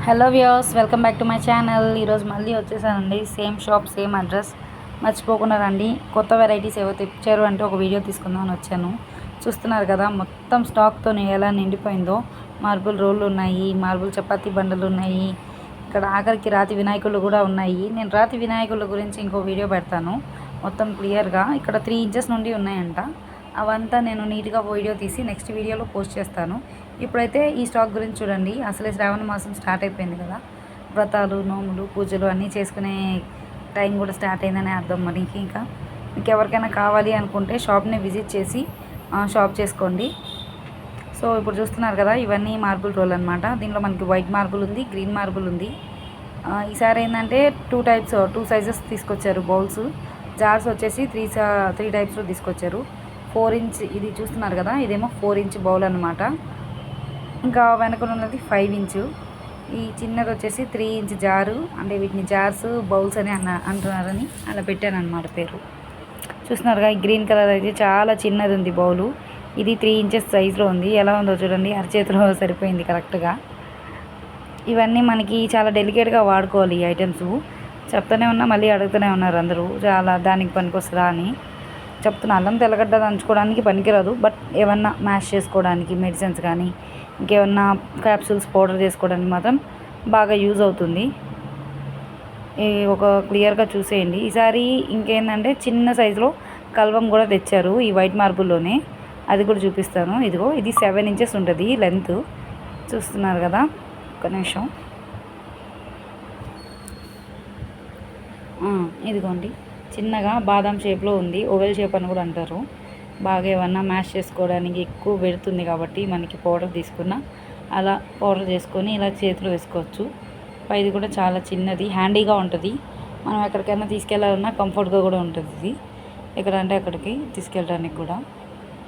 Hello viewers, welcome back to my channel. ఈరోజు మళ్ళీ వచ్చేసానండి. Same shop, same address. మర్చిపోకుండా రండి. కొత్త వెరైటీస్ ఏవో తెచ్చారు అంటే ఒక వీడియో తీసుకుందామని వచ్చాను. చూస్తున్నారు కదా, మొత్తం స్టాక్తో ఎలా నిండిపోయిందో. మార్బుల్ రోళ్ళు ఉన్నాయి, మార్బుల్ చపాతీ బండలు ఉన్నాయి. ఇక్కడ ఆఖరికి రాతి వినాయకులు కూడా ఉన్నాయి. నేను రాతి వినాయకుల గురించి ఇంకో వీడియో పెడతాను మొత్తం క్లియర్గా. ఇక్కడ 3 ఇంచెస్ నుండి ఉన్నాయంట. అవంతా నేను నీట్గా వీడియో తీసి నెక్స్ట్ వీడియోలో పోస్ట్ చేస్తాను. ఇప్పుడైతే ఈ స్టాక్ గురించి చూడండి. అసలే శ్రావణ మాసం స్టార్ట్ అయిపోయింది కదా, వ్రతాలు, నోములు, పూజలు అన్నీ చేసుకునే టైం కూడా స్టార్ట్ అయిందని అర్థం. మరి ఇంకా మీకు ఎవరికైనా కావాలి అనుకుంటే షాప్ని విజిట్ చేసి షాప్ చేసుకోండి. సో ఇప్పుడు చూస్తున్నారు కదా, ఇవన్నీ మార్బుల్ రోల్ అనమాట. దీనిలో మనకి వైట్ మార్బుల్ ఉంది, గ్రీన్ మార్బుల్ ఉంది. ఈసారి ఏంటంటే 2 సైజెస్ తీసుకొచ్చారు. బౌల్స్, జార్స్ వచ్చేసి 3 టైప్స్లో తీసుకొచ్చారు. 4 ఇంచ్ ఇది చూస్తున్నారు కదా, ఇదేమో 4 ఇంచ్ బౌల్ అనమాట. ఇంకా వెనక ఉన్నది 5 ఇంచు. ఈ చిన్నది వచ్చేసి 3 ఇంచ్ జారు. అంటే వీటిని జార్స్, బౌల్స్ అని అంటున్నారని అలా పెట్టాను అనమాట పేరు. చూస్తున్నారుగా, ఈ గ్రీన్ కలర్ అయితే చాలా చిన్నది ఉంది బౌలు. ఇది 3 ఇంచెస్ సైజులో ఉంది. ఎలా ఉందో చూడండి, అరచేతిలో సరిపోయింది కరెక్ట్గా. ఇవన్నీ మనకి చాలా డెలికేట్గా వాడుకోవాలి ఈ ఐటమ్స్. చెప్తూనే ఉన్నా, మళ్ళీ అడుగుతూనే ఉన్నారు అందరూ, చాలా దానికి పనికొస్తుందా అని చెప్తున్నా. అల్లం తెల్లగడ్డ దంచుకోవడానికి పనికిరాదు, బట్ ఏమన్నా మ్యాష్ చేసుకోవడానికి, మెడిసిన్స్ కానీ ఇంకేమన్నా క్యాప్సూల్స్ పౌడర్ చేసుకోవడానికి మాత్రం బాగా యూజ్ అవుతుంది. ఒక క్లియర్గా చూసేయండి. ఈసారి ఇంకేంటంటే చిన్న సైజులో కల్వం కూడా తెచ్చారు ఈ వైట్ మార్బుల్లోనే. అది కూడా చూపిస్తాను. ఇదిగో, ఇది 7 ఇంచెస్ ఉంటుంది లెంత్. చూస్తున్నారు కదా, ఒక నిమిషం. ఇదిగోండి, చిన్నగా బాదం షేప్లో ఉంది. ఓవెల్ షేప్ అని కూడా అంటారు. బాగా ఏమన్నా మ్యాష్ చేసుకోవడానికి ఎక్కువ పెడుతుంది కాబట్టి మనకి పౌడర్ తీసుకున్న అలా పౌడర్ చేసుకొని ఇలా చేతిలో వేసుకోవచ్చు. ఇది కూడా చాలా చిన్నది, హ్యాండీగా ఉంటుంది. మనం ఎక్కడికైనా తీసుకెళ్ళాలన్నా కంఫర్ట్గా కూడా ఉంటుంది. ఇది ఎక్కడంటే అక్కడికి తీసుకెళ్ళడానికి కూడా.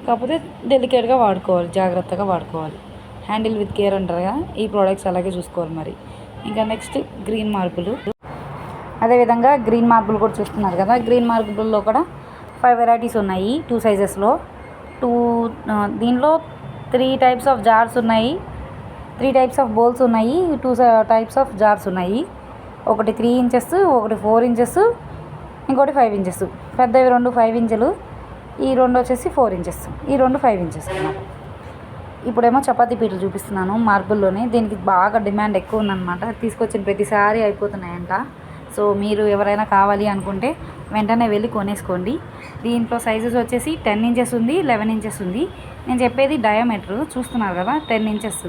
కాకపోతే డెలికేట్గా వాడుకోవాలి, జాగ్రత్తగా వాడుకోవాలి. హ్యాండిల్ విత్ కేర్ అంటారు కదా, ఈ ప్రోడక్ట్స్ అలాగే చూసుకోవాలి. మరి ఇంకా నెక్స్ట్ గ్రీన్ మార్బుల్. అదేవిధంగా గ్రీన్ మార్బుల్ కూడా చూస్తున్నారు కదా, గ్రీన్ మార్బుల్లో కూడా 5 వెరైటీస్ ఉన్నాయి 2 సైజెస్లో. దీనిలో 3 టైప్స్ ఆఫ్ జార్స్ ఉన్నాయి, 3 టైప్స్ ఆఫ్ బౌల్స్ ఉన్నాయి, 2 టైప్స్ ఆఫ్ జార్స్ ఉన్నాయి. ఒకటి 3 ఇంచెస్, ఒకటి 4 ఇంచెస్, ఇంకోటి 5 ఇంచెస్. పెద్దవి 2 5 ఇంచులు, ఈ 2 వచ్చేసి 4 ఇంచెస్, ఈ 2 5 ఇంచెస్ అన్నమాట. ఇప్పుడేమో చపాతీ పీటలు చూపిస్తున్నాను మార్బుల్లోనే. దీనికి బాగా డిమాండ్ ఎక్కువ ఉందన్నమాట. తీసుకొచ్చిన ప్రతిసారి అయిపోతున్నాయంట. సో మీరు ఎవరైనా కావాలి అనుకుంటే వెంటనే వెళ్ళి కొనేసుకోండి. దీంట్లో సైజెస్ వచ్చేసి 10 ఇంచెస్ ఉంది, 11 ఇంచెస్ ఉంది. నేను చెప్పేది డయామీటర్ చూస్తున్నారు కదా, 10 ఇంచెస్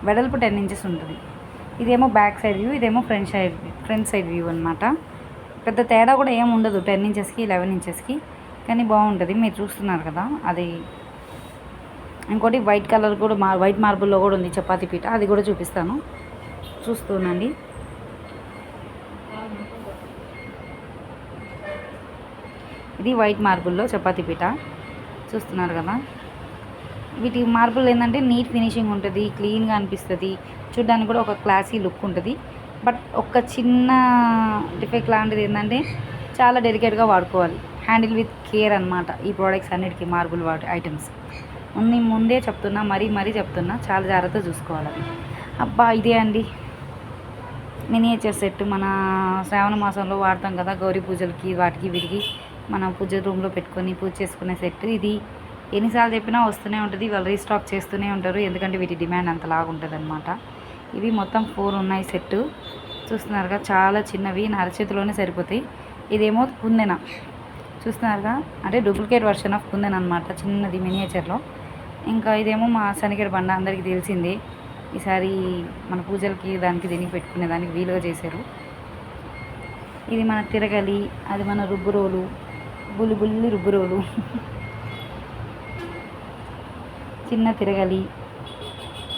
వెడల్పు, 10 ఇంచెస్ ఉంటుంది. ఇదేమో బ్యాక్ సైడ్ వ్యూ, ఇదేమో ఫ్రంట్ సైడ్ వ్యూ అనమాట. పెద్ద తేడా కూడా ఏమి ఉండదు 10 ఇంచెస్కి 11 ఇంచెస్కి, కానీ బాగుంటుంది. మీరు చూస్తున్నారు కదా అది. ఇంకోటి వైట్ కలర్ కూడా వైట్ మార్బుల్లో కూడా ఉంది చపాతీ పీట, అది కూడా చూపిస్తాను. చూస్తుండండి. ఇది వైట్ మార్బుల్లో చపాతీ పీట చూస్తున్నారు కదా. వీటి మార్బుల్ ఏంటంటే నీట్ ఫినిషింగ్ ఉంటుంది, క్లీన్గా అనిపిస్తుంది, చూడ్డానికి కూడా ఒక క్లాసీ లుక్ ఉంటుంది. బట్ ఒక చిన్న డిఫెక్ట్ లాంటిది ఏంటంటే చాలా డెలికేట్గా వాడుకోవాలి, హ్యాండిల్ విత్ కేర్ అనమాట. ఈ ప్రోడక్ట్స్ అన్నిటికీ మార్బుల్ ఐటమ్స్ ముందే చెప్తున్నా, మరీ చెప్తున్నా, చాలా జాగ్రత్తగా చూసుకోవాలి. అబ్బా, ఇదే అండి మినియేచర్ సెట్. మన శ్రావణ మాసంలో వాడతాం కదా, గౌరీ పూజలకి, వాటికి వీటికి మనం పూజ రూమ్లో పెట్టుకొని పూజ చేసుకునే సెట్. ఇది ఎన్నిసార్లు చెప్పినా వస్తూనే ఉంటుంది, వాళ్ళు రీస్టాక్ చేస్తూనే ఉంటారు, ఎందుకంటే వీటి డిమాండ్ అంతలాగా ఉంటుంది అనమాట. ఇవి మొత్తం 4 ఉన్నాయి సెట్. చూస్తున్నారుగా, చాలా చిన్నవి, నా అరచేతిలోనే సరిపోతాయి. ఇదేమో కుందెన చూస్తున్నారుగా, అంటే డూప్లికేట్ వర్షన్ ఆఫ్ కుందెన అనమాట, చిన్నది మినియేచర్లో. ఇంకా ఇదేమో మా శనిగడ బండ, అందరికీ తెలిసిందే. ఈసారి మన పూజలకి దానికి దీనికి పెట్టుకునే దానికి వీలుగా చేశారు. ఇది మన తిరగలి, అది మన రుబ్బురోలు, బుల్లి రుబ్బురోలు, చిన్న తిరగలి.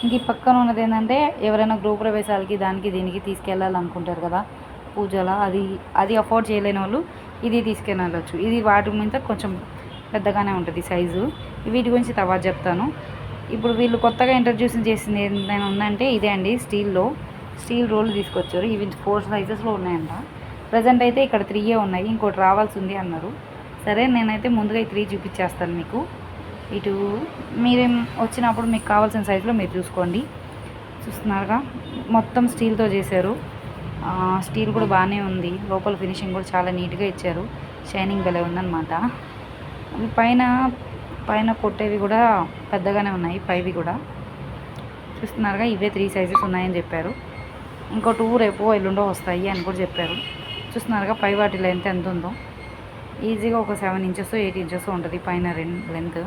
ఇంక ఈ పక్కన ఉన్నది ఏంటంటే ఎవరైనా గృహప్రవేశాలకి దానికి దీనికి తీసుకెళ్ళాలనుకుంటారు కదా పూజల, అది అఫోర్డ్ చేయలేని వాళ్ళు ఇది తీసుకెళ్ళవచ్చు. ఇది వాటి మీద కొంచెం పెద్దగానే ఉంటుంది సైజు. వీటి గురించి తర్వాత చెప్తాను. ఇప్పుడు వీళ్ళు కొత్తగా ఇంట్రడ్యూస్ చేసింది ఏదైనా ఉందంటే ఇదే అండి, స్టీల్ రోల్ తీసుకొచ్చారు. ఇవి 4 సైజెస్లో ఉన్నాయంట. ప్రజెంట్ అయితే ఇక్కడ 3 ఉన్నాయి, ఇంకోటి రావాల్సి ఉంది అన్నారు. సరే, నేనైతే ముందుగా ఈ 3 చూపించేస్తాను మీకు. ఇటు మీరేం వచ్చినప్పుడు మీకు కావాల్సిన సైజులో మీరు చూసుకోండి. చూస్తున్నారుగా, మొత్తం స్టీల్తో చేశారు. స్టీల్ కూడా బాగానే ఉంది. లోపల ఫినిషింగ్ కూడా చాలా నీట్గా ఇచ్చారు. షైనింగ్ భలే ఉందన్నమాట. అవి పైన కొట్టేవి కూడా పెద్దగానే ఉన్నాయి. పైవి కూడా చూస్తున్నారుగా, ఇవే 3 సైజెస్ ఉన్నాయని చెప్పారు. ఇంకో 2 రేపు ఎల్లుండో వస్తాయి అని కూడా చెప్పారు. చూస్తున్నారుగా పై వాటి లెంత్ ఎంత ఉందో. ఈజీగా ఒక 7 ఇంచెస్ 8 ఇంచెస్ ఉంటుంది పైన లెంత్.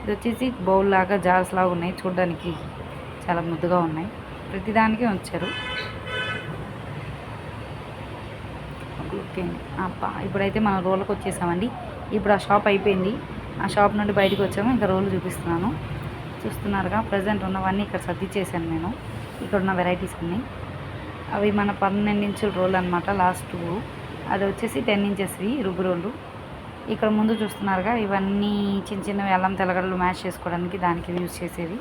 ఇది వచ్చేసి బౌల్ లాగా జార్స్ లాగా ఉన్నాయి. చూడడానికి చాలా ముద్దుగా ఉన్నాయి. ప్రతిదానికి వచ్చారు. ఓకే అబ్బా, ఇప్పుడైతే మనం రోల్కి వచ్చేసామండి. ఇప్పుడు ఆ షాప్ అయిపోయింది. ఆ షాప్ నుండి బయటకు వచ్చాము. ఇంకా రోల్ చూపిస్తున్నాను. చూస్తున్నారుగా, ప్రజెంట్ ఉన్నవన్నీ ఇక్కడ సర్దిచ్చేసాను నేను. ఇక్కడ ఉన్న వెరైటీస్ అన్నీ అవి మన 12 ఇంచుల రోల్ అనమాట. లాస్ట్ అది వచ్చేసి 10 ఇంచెస్వి రుబ్బు రోళ్ళు. ఇక్కడ ముందు చూస్తున్నారుగా, ఇవన్నీ చిన్న చిన్నవి అల్లం తెల్లగడ్డలు మ్యాష్ చేసుకోవడానికి దానికి యూజ్ చేసేవి.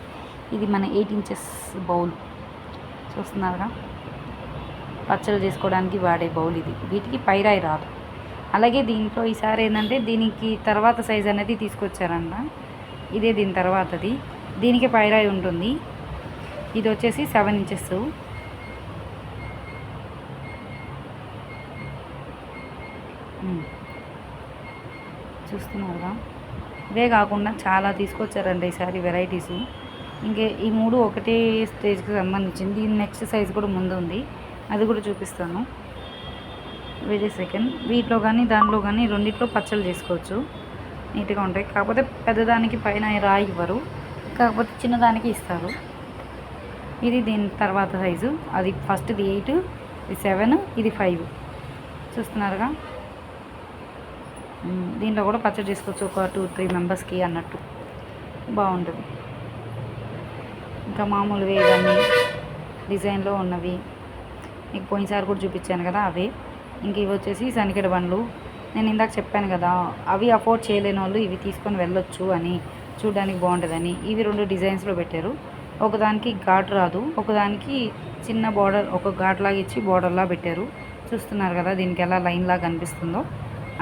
ఇది మన 8 ఇంచెస్ బౌల్. చూస్తున్నారుగా, పచ్చళ్ళు చేసుకోవడానికి వాడే బౌల్ ఇది. వీటికి పైరాయి రాదు. అలాగే దీంట్లో ఈసారి ఏంటంటే దీనికి తర్వాత సైజ్ అనేది తీసుకొచ్చారంట. ఇదే దీని తర్వాతది. దీనికి పైరాయి ఉంటుంది. ఇది వచ్చేసి 7 ఇంచెస్. చూస్తున్నారుగా, ఇవే కాకుండా చాలా తీసుకొచ్చారండి ఈసారి వెరైటీస్. ఇంకే ఈ 3 ఒకటే స్టేజ్కి సంబంధించింది. దీని నెక్స్ట్ సైజ్ కూడా ముందు ఉంది, అది కూడా చూపిస్తాను. Very second. వీటిలో కానీ దాంట్లో కానీ రెండిట్లో పచ్చళ్ళు చేసుకోవచ్చు, నీట్గా ఉంటాయి. కాకపోతే పెద్దదానికి పైన రాయి ఇవ్వరు, కాకపోతే చిన్నదానికి ఇస్తారు. ఇది దీని తర్వాత సైజు. అది ఫస్ట్ది 8, ఇది 7, ఇది 5. చూస్తున్నారుగా, దీంట్లో కూడా పచ్చడి చేసుకోవచ్చు ఒక 2-3 మెంబర్స్కి అన్నట్టు. బాగుంటుంది. ఇంకా మామూలుగా ఇవన్నీ డిజైన్లో ఉన్నవి మీకు పోయినసారి కూడా చూపించాను కదా, అవే. ఇంక ఇవి వచ్చేసి శనిగడ బండ్లు. నేను ఇందాక చెప్పాను కదా, అవి అఫోర్డ్ చేయలేని వాళ్ళు ఇవి తీసుకొని వెళ్ళొచ్చు అని, చూడడానికి బాగుంటుందని. ఇవి 2 డిజైన్స్లో పెట్టారు. ఒకదానికి ఘాటు రాదు, ఒకదానికి చిన్న బార్డర్, ఒక ఘాట్ లాగా ఇచ్చి బార్డర్లా పెట్టారు. చూస్తున్నారు కదా, దీనికి ఎలా లైన్ లాగా కనిపిస్తుందో.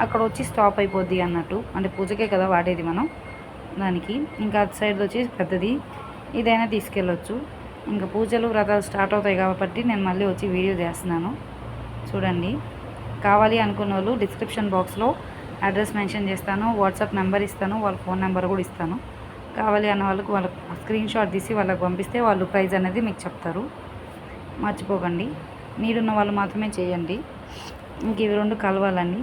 అక్కడ వచ్చి స్టాప్ అయిపోద్ది అన్నట్టు, అంటే పూజకే కదా వాడేది మనం దానికి. ఇంకా అటు సైడ్ వచ్చి పెద్దది, ఇదైనా తీసుకెళ్ళొచ్చు. ఇంకా పూజలు వ్రతాలు స్టార్ట్ అవుతాయి కాబట్టి నేను మళ్ళీ వచ్చి వీడియో చేస్తున్నాను. చూడండి, కావాలి అనుకున్న వాళ్ళు డిస్క్రిప్షన్ బాక్స్లో అడ్రస్ మెన్షన్ చేస్తాను, వాట్సాప్ నెంబర్ ఇస్తాను, వాళ్ళ ఫోన్ నెంబర్ కూడా ఇస్తాను. కావాలి అన్న వాళ్ళకు స్క్రీన్ షాట్ తీసి వాళ్ళకి పంపిస్తే వాళ్ళు ప్రైస్ అనేది మీకు చెప్తారు. మర్చిపోకండి, మీరున్న వాళ్ళు మాత్రమే చేయండి. ఇంక ఇవి 2 కలవాలండి.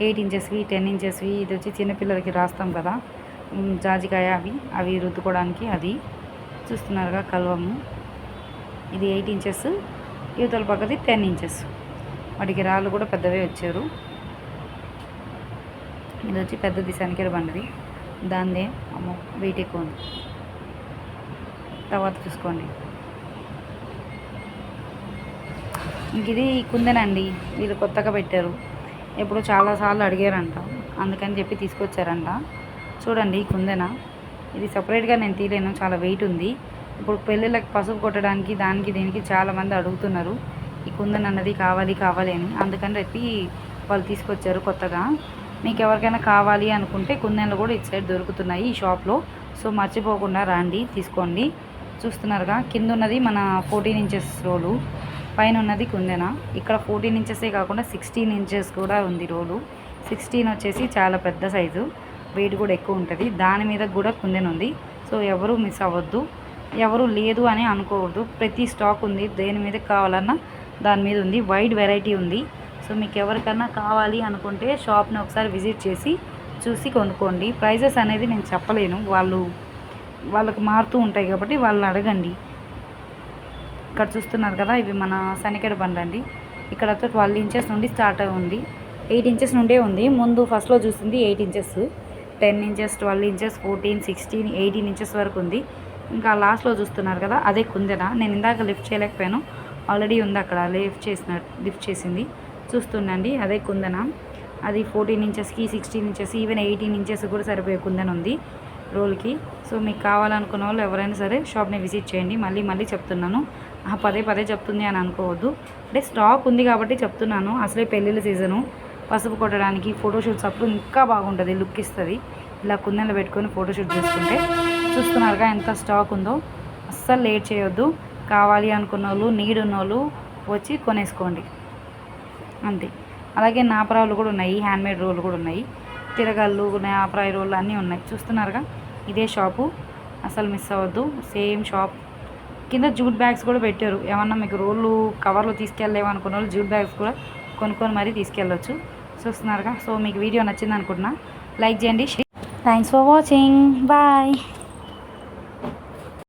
8 ఇంచెస్వి 10 ఇంచెస్వి. ఇది వచ్చి చిన్నపిల్లలకి రాస్తాం కదా జాజికాయ, అవి రుద్దుకోవడానికి. అది చూస్తున్నారుగా కలవము. ఇది 8 ఇంచెస్, యువతల పక్కది 10 ఇంచెస్. వాటికి రాళ్ళు కూడా పెద్దవే వచ్చారు. ఇది వచ్చి పెద్దది శనికెర బండిది, దాందే. అమ్మో, వెయిట్ ఎక్కువ ఉంది. తర్వాత చూసుకోండి. ఇంక ఇది కుందనండి, వీళ్ళు కొత్తగా పెట్టారు. ఎప్పుడు చాలాసార్లు అడిగారంట, అందుకని చెప్పి తీసుకొచ్చారంట. చూడండి ఈ కుందన, ఇది సపరేట్గా నేను తీయలేను, చాలా వెయిట్ ఉంది. ఇప్పుడు పెళ్ళిళ్ళకి పసుపు కొట్టడానికి దానికి దీనికి చాలామంది అడుగుతున్నారు ఈ కుందన్ అన్నది కావాలి అని. అందుకని చెప్పి వాళ్ళు తీసుకొచ్చారు కొత్తగా. మీకు ఎవరికైనా కావాలి అనుకుంటే కుందన్లు కూడా ఇటు సైడ్ దొరుకుతున్నాయి ఈ షాప్లో. సో మర్చిపోకుండా రండి, తీసుకోండి. చూస్తున్నారుగా, కింద ఉన్నది మన 14 ఇంచెస్ రోలు, పైన ఉన్నది కుందెన. ఇక్కడ 14 ఇంచెసే కాకుండా 16 ఇంచెస్ కూడా ఉంది రోలు. 16 వచ్చేసి చాలా పెద్ద సైజు, వెయిట్ కూడా ఎక్కువ ఉంటుంది. దాని మీద కూడా కుందెన ఉంది. సో ఎవరు మిస్ అవ్వద్దు, ఎవరు లేదు అని అనుకోవద్దు. ప్రతి స్టాక్ ఉంది, దేని మీద కావాలన్నా దాని మీద ఉంది. వైడ్ వెరైటీ ఉంది. సో మీకు ఎవరికన్నా కావాలి అనుకుంటే షాప్ని ఒకసారి విజిట్ చేసి చూసి కొనుక్కోండి. ప్రైజెస్ అనేది నేను చెప్పలేను, వాళ్ళకు మారుతూ ఉంటాయి కాబట్టి వాళ్ళని అడగండి. ఇక్కడ చూస్తున్నారు కదా, ఇవి మన శనికెడ బండ్లు అండి. ఇక్కడ 12 ఇంచెస్ నుండి స్టార్ట్ ఉంది, 8 ఇంచెస్ నుండే ఉంది. ముందు ఫస్ట్లో చూసింది 8 ఇంచెస్, 10 ఇంచెస్, 12 ఇంచెస్, 14, 16, 18 ఇంచెస్ వరకు ఉంది. ఇంకా లాస్ట్లో చూస్తున్నారు కదా, అదే కుందెన. నేను ఇందాక లిఫ్ట్ చేయలేకపోయాను, ఆల్రెడీ ఉంది అక్కడ, లిఫ్ట్ చేసింది. చూస్తుండండి, అదే కుందెన. అది 14 ఇంచెస్కి, 16 ఇంచెస్, ఈవెన్ 18 ఇంచెస్ కూడా సరిపోయే కుందెన ఉంది రోల్కి. సో మీకు కావాలనుకున్న వాళ్ళు ఎవరైనా సరే షాప్ని విజిట్ చేయండి. మళ్ళీ చెప్తున్నాను, పదే చెప్తుంది అని అనుకోవద్దు. అంటే స్టాక్ ఉంది కాబట్టి చెప్తున్నాను. అసలే పెళ్ళిళ్ళ సీజను, పసుపు కొట్టడానికి ఫోటోషూట్స్ అప్పుడు ఇంకా బాగుంటుంది, లుక్ ఇస్తుంది. ఇలా కుందెలు పెట్టుకొని ఫోటోషూట్ చేసుకుంటే. చూస్తున్నారుగా ఎంత స్టాక్ ఉందో. అస్సలు లేట్ చేయొద్దు. కావాలి అనుకున్న వాళ్ళు నీడ్ ఉన్న వాళ్ళు వచ్చి కొనేసుకోండి అంతే. అలాగే నాపరాలు కూడా ఉన్నాయి, హ్యాండ్మేడ్ రోలు కూడా ఉన్నాయి, తిరగళ్ళు నాపరాయి రోళ్ళు అన్నీ ఉన్నాయి. చూస్తున్నారుగా, ఇదే షాపు, అసలు మిస్ అవ్వద్దు. Same shop. కింద జూట్ బ్యాగ్స్ కూడా పెట్టారు. ఏమన్నా మీకు రోళ్ళు కవర్లో తీసుకెళ్ళలేమనుకున్న వాళ్ళు జూట్ బ్యాగ్స్ కూడా కొనుక్కొని మరీ తీసుకెళ్ళొచ్చు. చూస్తున్నారుగా. సో మీకు వీడియో నచ్చింది అనుకుంటున్నా, లైక్ చేయండి. Thanks for watching, bye.